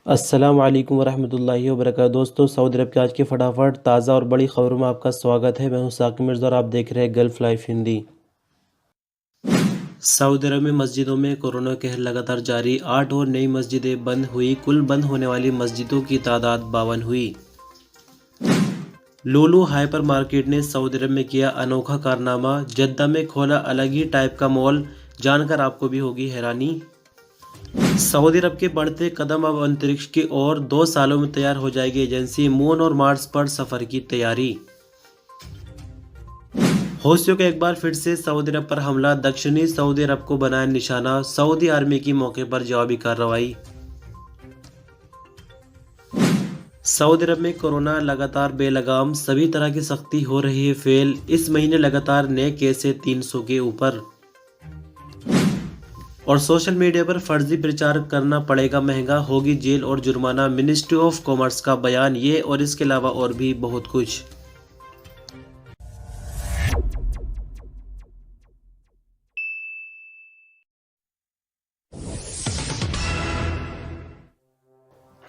अस्सलाम वालेकुम वरहमतुल्लाहि वबरकातुहू। दोस्तों, सऊदी अरब की आज की फटाफट ताज़ा और बड़ी खबरों में आपका स्वागत है। मैं हूं साकिब मिर्ज़ा और आप देख रहे हैं गल्फ़ लाइफ हिंदी। सऊदी अरब में मस्जिदों में कोरोना कहर लगातार जारी। 8 और नई मस्जिदें बंद हुई। कुल बंद होने वाली मस्जिदों की तादाद 52 हुई। लुलु हाइपर मार्केट ने सऊदी अरब में किया अनोखा कारनामा। जद्दा में खोला अलग ही टाइप का मॉल। जानकर आपको भी होगी हैरानी। सऊदी अरब के बढ़ते कदम। अब अंतरिक्ष की ओर 2 सालों में तैयार हो जाएगी एजेंसी। मून और मार्स पर सफर की तैयारी। हौसियों का एक बार फिर से सऊदी अरब पर हमला। दक्षिणी सऊदी अरब को बनाया निशाना। सऊदी आर्मी की मौके पर जवाबी कार्रवाई। सऊदी अरब में कोरोना लगातार बेलगाम। सभी तरह की सख्ती हो रही है फेल। इस महीने लगातार नए केस 300 के ऊपर। और सोशल मीडिया पर फर्जी प्रचार करना पड़ेगा महंगा, होगी जेल और जुर्माना। मिनिस्ट्री ऑफ कॉमर्स का बयान। ये और इसके अलावा और भी बहुत कुछ।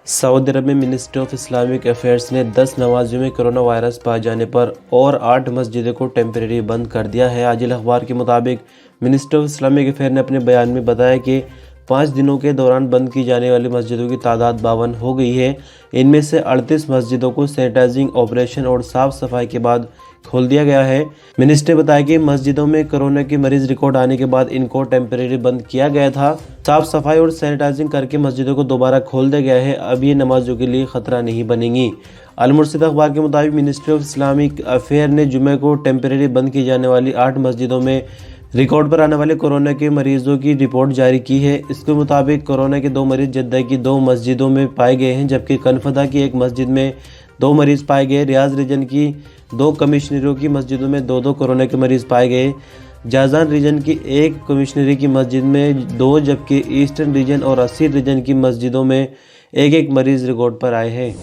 सऊदी अरब में मिनिस्ट्री ऑफ इस्लामिक अफेयर्स ने 10 नमाजियों में कोरोना वायरस पाए जाने पर और 8 मस्जिदों को टेम्परेरी बंद कर दिया है। आजिल अखबार के मुताबिक मिनिस्ट्री ऑफ इस्लामिक अफेयर ने अपने बयान में बताया कि 5 दिनों के दौरान बंद की जाने वाली मस्जिदों की तादाद 52 हो गई है। इनमें से 38 मस्जिदों को सैनिटाइजिंग ऑपरेशन और साफ सफाई के बाद खोल दिया गया है। मिनिस्टर ने बताया कि मस्जिदों में कोरोना के मरीज रिकॉर्ड आने के बाद इनको टेम्परेरी बंद किया गया था। साफ सफाई और सैनिटाइजिंग करके मस्जिदों को दोबारा खोल दिया गया है। अब ये नमाजों के लिए खतरा नहीं बनेंगी। अल मुर्शिद अखबार के मुताबिक मिनिस्ट्री ऑफ इस्लामिक अफेयर ने जुमे को टेम्परेरी बंद की जाने वाली 8 मस्जिदों में रिकॉर्ड पर आने वाले कोरोना के मरीजों की रिपोर्ट जारी की है। इसके मुताबिक कोरोना के 2 मरीज जद्दा की 2 मस्जिदों में पाए गए हैं, जबकि कनफदा की एक मस्जिद में 2 मरीज पाए गए। रियाज रीजन की 2 कमिश्नरों की मस्जिदों में 2-2 कोरोना के मरीज पाए गए। जाजान रीजन की 1 कमिश्नरी की मस्जिद में 2, जबकि ईस्टर्न रीजन और असीर रीजन की मस्जिदों में 1-1 मरीज रिकॉर्ड पर आए हैं।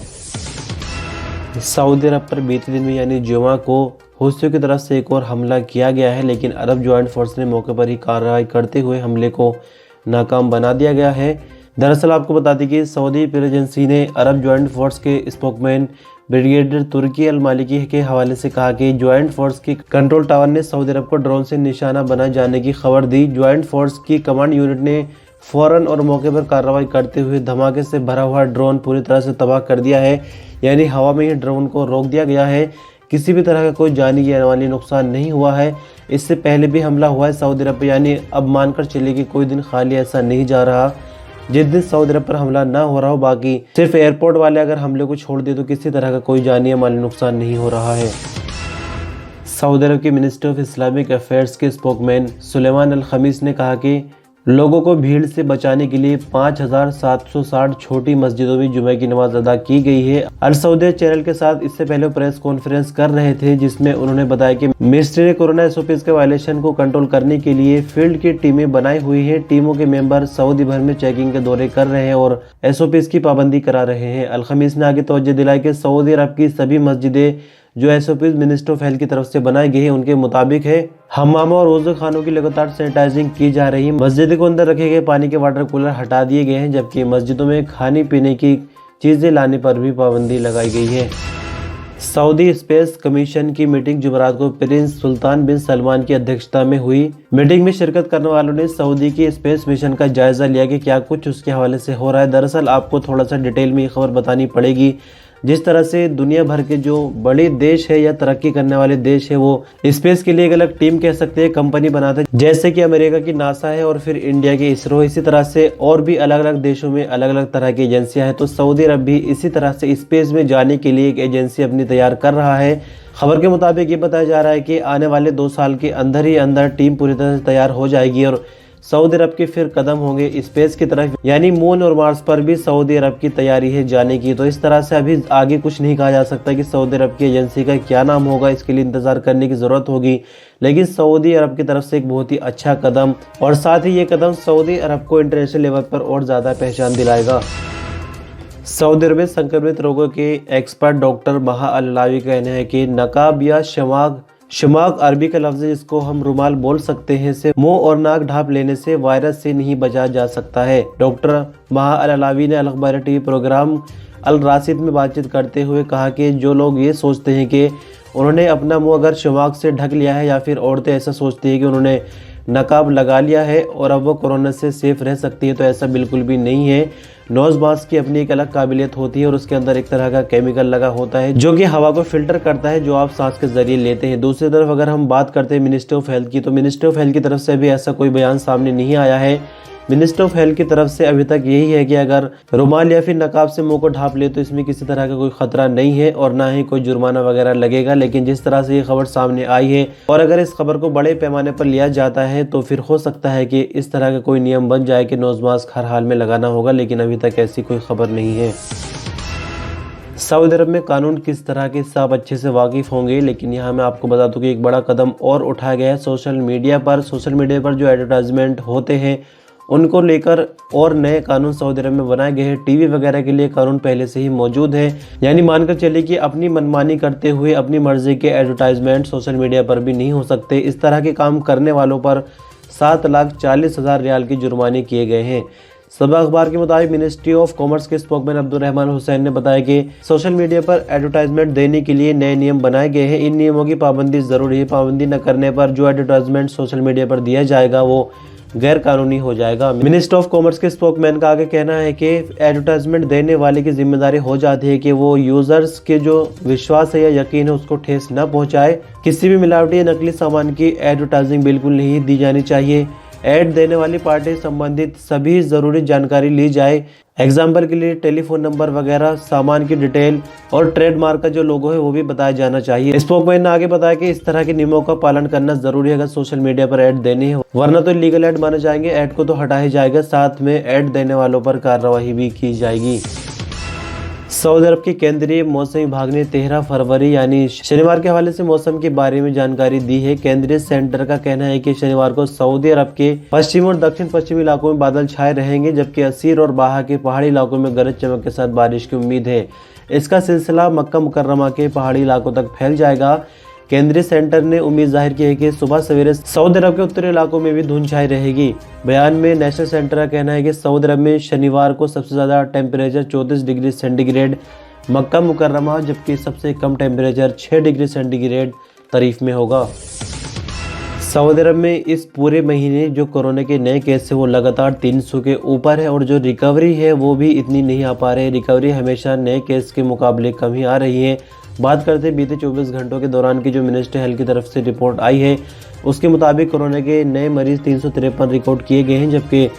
सऊदी अरब पर बीते दिन में यानी जुमा को हौसियों की तरफ से एक और हमला किया गया है, लेकिन अरब ज्वाइंट फोर्स ने मौके पर ही कार्रवाई करते हुए हमले को नाकाम बना दिया गया है। दरअसल आपको बता दें कि सऊदी एजेंसी ने अरब ज्वाइंट फोर्स के स्पोकमैन ब्रिगेडियर तुर्की अल मालिकी के हवाले से कहा कि ज्वाइंट फोर्स की कंट्रोल टावर ने सऊदी अरब को ड्रोन से निशाना बनाए जाने की खबर दी। ज्वाइंट फोर्स की कमांड यूनिट ने फौरन और मौके पर कार्रवाई करते हुए धमाके से भरा हुआ ड्रोन पूरी तरह से तबाह कर दिया है, यानी हवा में ही ड्रोन को रोक दिया गया है। किसी भी तरह का कोई जानी या माली नुकसान नहीं हुआ है। इससे पहले भी हमला हुआ है सऊदी अरब पर, यानी अब मानकर चले कि कोई दिन खाली ऐसा नहीं जा रहा जिस दिन सऊदी अरब पर हमला ना हो रहा हो। बाकी सिर्फ एयरपोर्ट वाले अगर हमले को छोड़ दिए तो किसी तरह का कोई जानी या माली नुकसान नहीं हो रहा है। सऊदी अरब के मिनिस्टर ऑफ इस्लामिक अफेयर्स के स्पोकमैन सुलेमान अल खमीस ने कहा कि लोगों को भीड़ से बचाने के लिए 5760 छोटी मस्जिदों में जुमे की नमाज अदा की गई है। अल सऊदी चैनल के साथ इससे पहले प्रेस कॉन्फ्रेंस कर रहे थे, जिसमें उन्होंने बताया कि मिनिस्ट्री ने कोरोना एसओपीज के वायलेशन को कंट्रोल करने के लिए फील्ड की टीमें बनाई हुई है। टीमों के मेंबर सऊदी भर में चेकिंग के दौरे कर रहे हैं और एसओपीज की पाबंदी करा रहे हैं। अल खमीस ने आगे तवज्जो दिलाई कि सऊदी अरब की सभी मस्जिदें जो एसओपीज मिनिस्टर ऑफ हेल्थ की तरफ से बनाई गई है उनके मुताबिक है। हमामों और वजू खानों की लगातार सैनिटाइजिंग की जा रही है। मस्जिद के अंदर रखे गए पानी के वाटर कूलर हटा दिए गए हैं, जबकि मस्जिदों में खाने पीने की चीजें लाने पर भी पाबंदी लगाई गई है। सऊदी स्पेस कमीशन की मीटिंग जुमेरात को प्रिंस सुल्तान बिन सलमान की अध्यक्षता में हुई। मीटिंग में शिरकत करने वालों ने सऊदी की स्पेस मिशन का जायजा लिया कि क्या कुछ उसके हवाले से हो रहा है। दरअसल आपको थोड़ा सा डिटेल में ये खबर बतानी पड़ेगी। जिस तरह से दुनिया भर के जो बड़े देश है या तरक्की करने वाले देश है वो स्पेस के लिए एक अलग टीम कह सकते हैं, कंपनी बनाते हैं, जैसे कि अमेरिका की नासा है और फिर इंडिया की इसरो। इसी तरह से और भी अलग अलग देशों में अलग अलग तरह की एजेंसियां हैं। तो सऊदी अरब भी इसी तरह से स्पेस में जाने के लिए एक एजेंसी अपनी तैयार कर रहा है। खबर के मुताबिक ये बताया जा रहा है कि आने वाले 2 साल के अंदर ही अंदर टीम पूरी तरह से तैयार हो जाएगी और सऊदी अरब के फिर कदम होंगे स्पेस की तरफ, यानी मून और मार्स पर भी सऊदी अरब की तैयारी है जाने की। तो इस तरह से अभी आगे कुछ नहीं कहा जा सकता कि सऊदी अरब की एजेंसी का क्या नाम होगा, इसके लिए इंतजार करने की जरूरत होगी। लेकिन सऊदी अरब की तरफ से एक बहुत ही अच्छा कदम, और साथ ही ये कदम सऊदी अरब को इंटरनेशनल लेवल पर और ज्यादा पहचान दिलाएगा। सऊदी अरब में संक्रमित रोगों के एक्सपर्ट डॉक्टर महा अल अलावी का कहना है कि नकाब या शमाग शुमाक अरबी का लफ्ज़ है जिसको हम रुमाल बोल सकते हैं। इसे मुंह और नाक ढांप लेने से वायरस से नहीं बचा जा सकता है। डॉक्टर महा अल अलावी ने अल अखबार टीवी प्रोग्राम अल राशिद में बातचीत करते हुए कहा कि जो लोग ये सोचते हैं कि उन्होंने अपना मुंह अगर शुमाक से ढक लिया है, या फिर औरतें ऐसा सोचती हैं कि उन्होंने नकाब लगा लिया है और अब वो कोरोना से सेफ रह सकती है, तो ऐसा बिल्कुल भी नहीं है। नोज मास्क की अपनी एक अलग काबिलियत होती है और उसके अंदर एक तरह का केमिकल लगा होता है जो कि हवा को फिल्टर करता है, जो आप सांस के जरिए लेते हैं। दूसरी तरफ अगर हम बात करते हैं मिनिस्ट्री ऑफ हेल्थ की, तो मिनिस्ट्री ऑफ हेल्थ की तरफ से भी ऐसा कोई बयान सामने नहीं आया है। मिनिस्ट्री ऑफ हेल्थ की तरफ से अभी तक यही है कि अगर रुमाल या फिर नकाब से मुंह को ढांप ले तो इसमें किसी तरह का कोई खतरा नहीं है और ना ही कोई जुर्माना वगैरह लगेगा। लेकिन जिस तरह से ये खबर सामने आई है और अगर इस खबर को बड़े पैमाने पर लिया जाता है तो फिर हो सकता है कि इस तरह का कोई नियम बन जाए कि नोज मास्क हर हाल में लगाना होगा, लेकिन अभी तक ऐसी कोई खबर नहीं है। सऊदी अरब में कानून किस तरह के, इससे आप अच्छे से वाकिफ होंगे, लेकिन यहाँ मैं आपको बता दूं कि एक बड़ा कदम और उठाया गया है सोशल मीडिया पर जो एडवर्टाइजमेंट होते हैं उनको लेकर और नए कानून सऊदी अरब में बनाए गए हैं। टीवी वगैरह के लिए कानून पहले से ही मौजूद है, यानी मानकर चलिए कि अपनी मनमानी करते हुए अपनी मर्जी के एडवर्टाइजमेंट सोशल मीडिया पर भी नहीं हो सकते। इस तरह के काम करने वालों पर 7,40,000 रियाल की जुर्माने किए गए हैं। सबा अखबार के मुताबिक मिनिस्ट्री ऑफ कॉमर्स के स्पोकमैन अब्दुर्रहमान हुसैन ने बताया कि सोशल मीडिया पर एडवर्टाइजमेंट देने के लिए नए नियम बनाए गए हैं। इन नियमों की पाबंदी जरूरी है। पाबंदी न करने पर जो एडवर्टाइजमेंट सोशल मीडिया पर दिया जाएगा वो गैर कानूनी हो जाएगा। मिनिस्टर ऑफ कॉमर्स के स्पोकमैन का आगे कहना है कि एडवर्टाइजमेंट देने वाले की जिम्मेदारी हो जाती है कि वो यूजर्स के जो विश्वास है या यकीन है उसको ठेस न पहुंचाए। किसी भी मिलावटी या नकली सामान की एडवर्टाइजिंग बिल्कुल नहीं दी जानी चाहिए। ऐड देने वाली पार्टी संबंधित सभी जरूरी जानकारी ली जाए। एग्जाम्पल के लिए टेलीफोन नंबर वगैरह, सामान की डिटेल और ट्रेडमार्क का जो लोगो है वो भी बताया जाना चाहिए। स्पोकमैन ने आगे बताया कि इस तरह के नियमों का पालन करना जरूरी है अगर सोशल मीडिया पर ऐड देनी है, वरना तो लीगल ऐड माने जाएंगे। ऐड को तो हटाया जाएगा, साथ में ऐड देने वालों पर कार्रवाई भी की जाएगी। सऊदी अरब के केंद्रीय मौसम विभाग ने 13 फरवरी यानी शनिवार के हवाले से मौसम के बारे में जानकारी दी है। केंद्रीय सेंटर का कहना है कि शनिवार को सऊदी अरब के पश्चिमी और दक्षिण पश्चिमी इलाकों में बादल छाए रहेंगे, जबकि असीर और बाहा के पहाड़ी इलाकों में गरज चमक के साथ बारिश की उम्मीद है। इसका सिलसिला मक्का मुकर्रमा के पहाड़ी इलाकों तक फैल जाएगा। केंद्रीय सेंटर ने उम्मीद जाहिर की है कि सुबह सवेरे सऊदी अरब के उत्तरी इलाकों में भी धुंध छाई रहेगी। बयान में नेशनल सेंटर का कहना है कि सऊदी अरब में शनिवार को सबसे ज़्यादा टेम्परेचर 34 डिग्री सेंटीग्रेड मक्का मुकर्रमा, जबकि सबसे कम टेम्परेचर 6 डिग्री सेंटीग्रेड तरीफ में होगा। सऊदी अरब में इस पूरे महीने जो कोरोना के नए केस है वो लगातार 300 के ऊपर है और जो रिकवरी है वो भी इतनी नहीं आ पा रही। रिकवरी हमेशा नए केस के मुकाबले कम ही आ रही है। बात करते हैं बीते 24 घंटों के दौरान की जो मिनिस्ट्री हेल्थ की तरफ से रिपोर्ट आई है उसके मुताबिक कोरोना के नए मरीज 353 रिकॉर्ड किए गए हैं, जबकि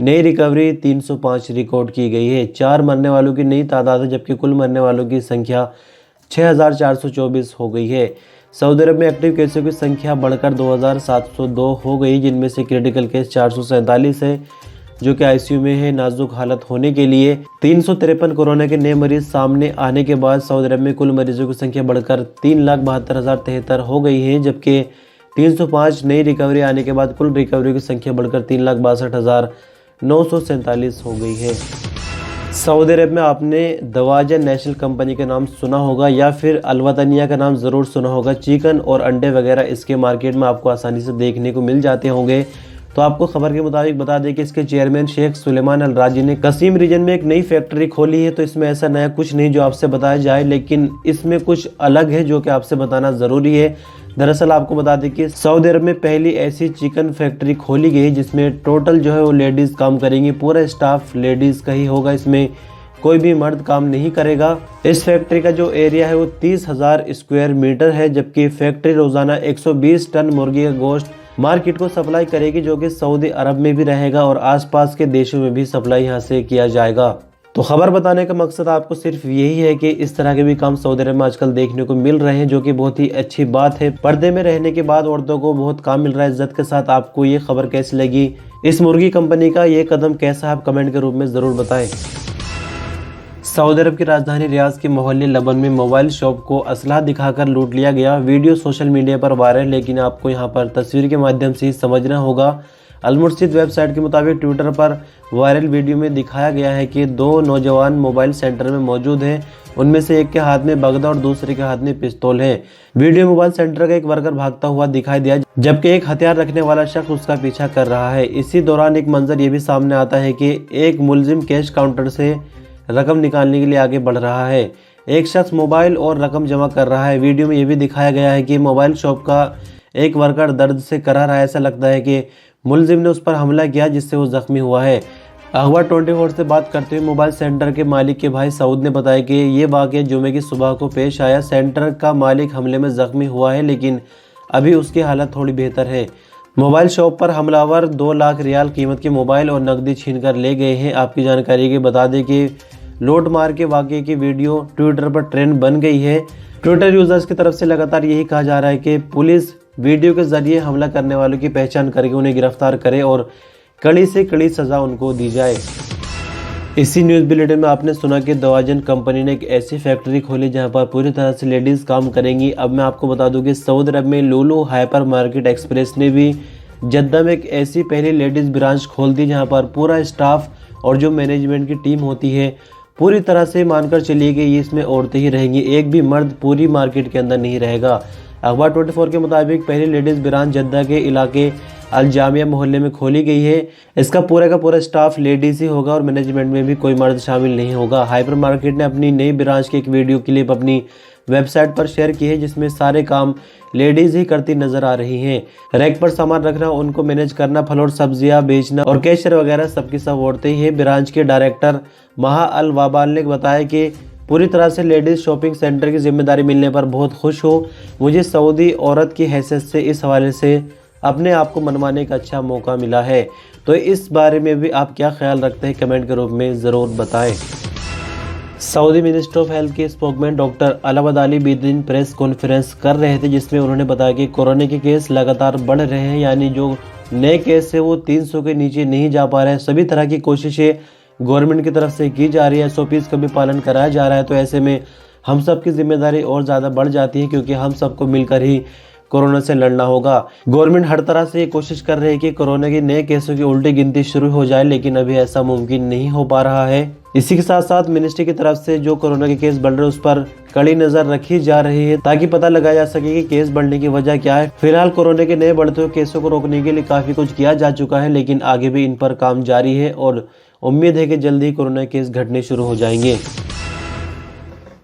नई रिकवरी 305 रिकॉर्ड की गई है। 4 मरने वालों की नई तादाद है, जबकि कुल मरने वालों की संख्या 6,424 हो गई है। सऊदी अरब में एक्टिव केसों की संख्या बढ़कर 2,702 हो गई, जिनमें से क्रिटिकल केस 447 है जो कि आईसीयू में है नाजुक हालत होने के लिए। 353 कोरोना के नए मरीज सामने आने के बाद सऊदी अरब में कुल मरीजों की संख्या बढ़कर 3,72,073 हो गई है, जबकि 305 नई रिकवरी आने के बाद कुल रिकवरी की संख्या बढ़कर 3,62,947 हो गई है। सऊदी अरब में आपने दवाजा नेशनल कंपनी का नाम सुना होगा या फिर अलवतनिया का नाम ज़रूर सुना होगा। चिकन और अंडे वगैरह इसके मार्केट में आपको आसानी से देखने को मिल जाते होंगे। तो आपको खबर के मुताबिक बता दें कि इसके चेयरमैन शेख सुलेमान अल राजी ने कसीम रीजन में एक नई फैक्ट्री खोली है। तो इसमें ऐसा नया कुछ नहीं जो आपसे बताया जाए, लेकिन इसमें कुछ अलग है जो कि आपसे बताना ज़रूरी है। दरअसल आपको बता दें कि सऊदी अरब में पहली ऐसी चिकन फैक्ट्री खोली गई जिसमें टोटल जो है वो लेडीज़ काम करेंगी। पूरा स्टाफ लेडीज़ का ही होगा, इसमें कोई भी मर्द काम नहीं करेगा। इस फैक्ट्री का जो एरिया है वो 30,000 स्क्वायर मीटर है, जबकि फैक्ट्री रोजाना 120 टन मुर्गी का गोश्त मार्केट को सप्लाई करेगी, जो कि सऊदी अरब में भी रहेगा और आसपास के देशों में भी सप्लाई यहाँ से किया जाएगा। तो खबर बताने का मकसद आपको सिर्फ यही है कि इस तरह के भी काम सऊदी अरब में आजकल देखने को मिल रहे हैं, जो कि बहुत ही अच्छी बात है। पर्दे में रहने के बाद औरतों को बहुत काम मिल रहा है इज्जत के साथ। आपको ये खबर कैसी लगी, इस मुर्गी कंपनी का ये कदम कैसा, आप कमेंट के रूप में ज़रूर बताएं। सऊदी अरब की राजधानी रियाद के मोहल्ले लबन में मोबाइल शॉप को असलाह दिखाकर लूट लिया गया। वीडियो सोशल मीडिया पर वायरल, लेकिन आपको यहां पर तस्वीर के माध्यम से ही समझना होगा। अल-मुर्शिद वेबसाइट के मुताबिक ट्विटर पर वायरल वीडियो में दिखाया गया है कि 2 नौजवान मोबाइल सेंटर में मौजूद हैं। उनमें से एक के हाथ में बगदा और दूसरे के हाथ में पिस्तौल है। वीडियो मोबाइल सेंटर का एक वर्कर भागता हुआ दिखाई दिया, जबकि एक हथियार रखने वाला शख्स उसका पीछा कर रहा है। इसी दौरान एक मंजर ये भी सामने आता है कि एक मुलजिम कैश काउंटर से रकम निकालने के लिए आगे बढ़ रहा है। एक शख्स मोबाइल और रकम जमा कर रहा है। वीडियो में ये भी दिखाया गया है कि मोबाइल शॉप का एक वर्कर दर्द से कराह रहा है। ऐसा लगता है कि मुलजिम ने उस पर हमला किया, जिससे वो जख्मी हुआ है। अखबार 24 से बात करते हुए मोबाइल सेंटर के मालिक के भाई सऊद ने बताया कि ये वाक़या जुमे की सुबह को पेश आया। सेंटर का मालिक हमले में जख्मी हुआ है, लेकिन अभी उसकी हालत थोड़ी बेहतर है। मोबाइल शॉप पर हमलावर 2 लाख रियाल कीमत के मोबाइल और नकदी छीन कर ले गए हैं। आपकी जानकारी के बता दें कि लूट मार के वाक़े की वीडियो ट्विटर पर ट्रेंड बन गई है। ट्विटर यूजर्स की तरफ से लगातार यही कहा जा रहा है कि पुलिस वीडियो के जरिए हमला करने वालों की पहचान करके उन्हें गिरफ्तार करे और कड़ी से कड़ी सजा उनको दी जाए। इसी न्यूज़ बुलेटिन में आपने सुना कि दवाजन कंपनी ने एक ऐसी फैक्ट्री खोली जहां पर पूरी तरह से लेडीज़ काम करेंगी। अब मैं आपको बता दूं कि सऊदी अरब में लुलु हाइपर मार्केट एक्सप्रेस ने भी जद्दा में एक ऐसी पहली लेडीज़ ब्रांच खोल दी, जहां पर पूरा स्टाफ और जो मैनेजमेंट की टीम होती है पूरी तरह से मानकर चलिए कि इसमें औरतें ही रहेंगी। एक भी मर्द पूरी मार्केट के अंदर नहीं रहेगा। अखबार 24 के मुताबिक पहली लेडीज़ ब्रांच जद्दा के इलाके अल जामिया मोहल्ले में खोली गई है। इसका पूरा का पूरा स्टाफ लेडीज़ ही होगा और मैनेजमेंट में भी कोई मर्द शामिल नहीं होगा। हाइपर मार्केट ने अपनी नई ब्रांच की एक वीडियो क्लिप अपनी वेबसाइट पर शेयर की है, जिसमें सारे काम लेडीज़ ही करती नजर आ रही हैं। रैक पर सामान रखना, उनको मैनेज करना, फल और सब्जियां बेचना और कैशियर वगैरह सबकी सब औरतें ही है। ब्रांच के डायरेक्टर महा अल वाबाल ने बताया कि पूरी तरह से लेडीज़ शॉपिंग सेंटर की जिम्मेदारी मिलने पर बहुत खुश हो। मुझे सऊदी औरत की हैसियत से इस हवाले से अपने आप को मनवाने का अच्छा मौका मिला है। तो इस बारे में भी आप क्या ख्याल रखते हैं, कमेंट के रूप में ज़रूर बताएं। सऊदी मिनिस्टर ऑफ हेल्थ के स्पोकमैन डॉक्टर अलावद अली बीते दिन प्रेस कॉन्फ्रेंस कर रहे थे, जिसमें उन्होंने बताया कि कोरोना के केस लगातार बढ़ रहे हैं, यानी जो नए केस है वो 300 के नीचे नहीं जा पा रहे हैं। सभी तरह की कोशिशें गवर्नमेंट की तरफ से की जा रही है, SOPs का भी पालन कराया जा रहा है। तो ऐसे में हम सब की जिम्मेदारी और ज़्यादा बढ़ जाती है, क्योंकि हम सबको मिलकर ही कोरोना से लड़ना होगा। गवर्नमेंट हर तरह से कोशिश कर रही है कि कोरोना के नए केसों की उल्टी गिनती शुरू हो जाए, लेकिन अभी ऐसा मुमकिन नहीं हो पा रहा है। इसी के साथ साथ मिनिस्ट्री की तरफ से जो कोरोना के केस बढ़ रहे हैं उस पर कड़ी नजर रखी जा रही है, ताकि पता लगाया जा सके कि केस बढ़ने की वजह क्या है। फिलहाल कोरोना के नए बढ़ते हुए केसों को रोकने के लिए काफी कुछ किया जा चुका है, लेकिन आगे भी इन पर काम जारी है और उम्मीद है कि जल्द ही कोरोना केस घटने शुरू हो जाएंगे।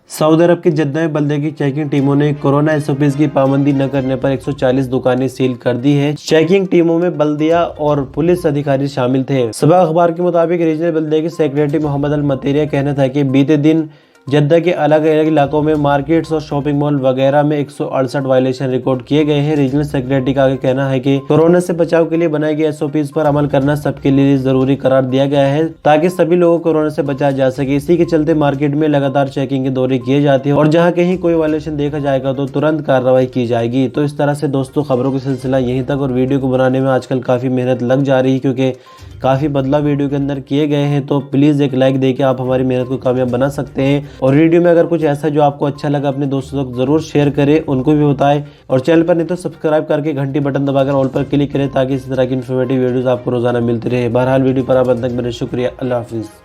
सऊदी अरब के जद्दा में बल्दे की चेकिंग टीमों ने कोरोना SOPs की पाबंदी न करने पर 140 दुकानें सील कर दी है। चेकिंग टीमों में बल्दिया और पुलिस अधिकारी शामिल थे। सुबह अखबार के मुताबिक रीजनल बल्दिया के सेक्रेटरी मोहम्मद अल मतेरिया कहना था कि बीते दिन जद्दा के अलग अलग इलाकों में मार्केट्स और शॉपिंग मॉल वगैरह में 168 वायलेशन रिकॉर्ड किए गए हैं। रीजनल सेक्रेटरी का आगे कहना है कि कोरोना से बचाव के लिए बनाए गए SOPs पर अमल करना सबके लिए जरूरी करार दिया गया है, ताकि सभी लोगों को कोरोना से बचाया जा सके। इसी के चलते मार्केट में लगातार चेकिंग के दौरे किए जाते हैं और जहाँ कहीं कोई वायलेशन देखा जाएगा तो तुरंत कार्रवाई की जाएगी। तो इस तरह से दोस्तों खबरों का सिलसिला यहीं तक, और वीडियो को बनाने में आजकल काफी मेहनत लग जा रही है, क्योंकि काफी बदलाव वीडियो के अंदर किए गए हैं। तो प्लीज एक लाइक देके आप हमारी मेहनत को कामयाब बना सकते हैं, और वीडियो में अगर कुछ ऐसा जो आपको अच्छा लगा अपने दोस्तों तक जरूर शेयर करें, उनको भी बताएं, और चैनल पर नहीं तो सब्सक्राइब करके घंटी बटन दबाकर ऑल पर क्लिक करें, ताकि इस तरह की इन्फॉर्मेटिव वीडियोस आपको रोजाना मिलती रहे। बहरहाल वीडियो पर आप तक मेरे शुक्रिया। अल्लाह हाफिज़।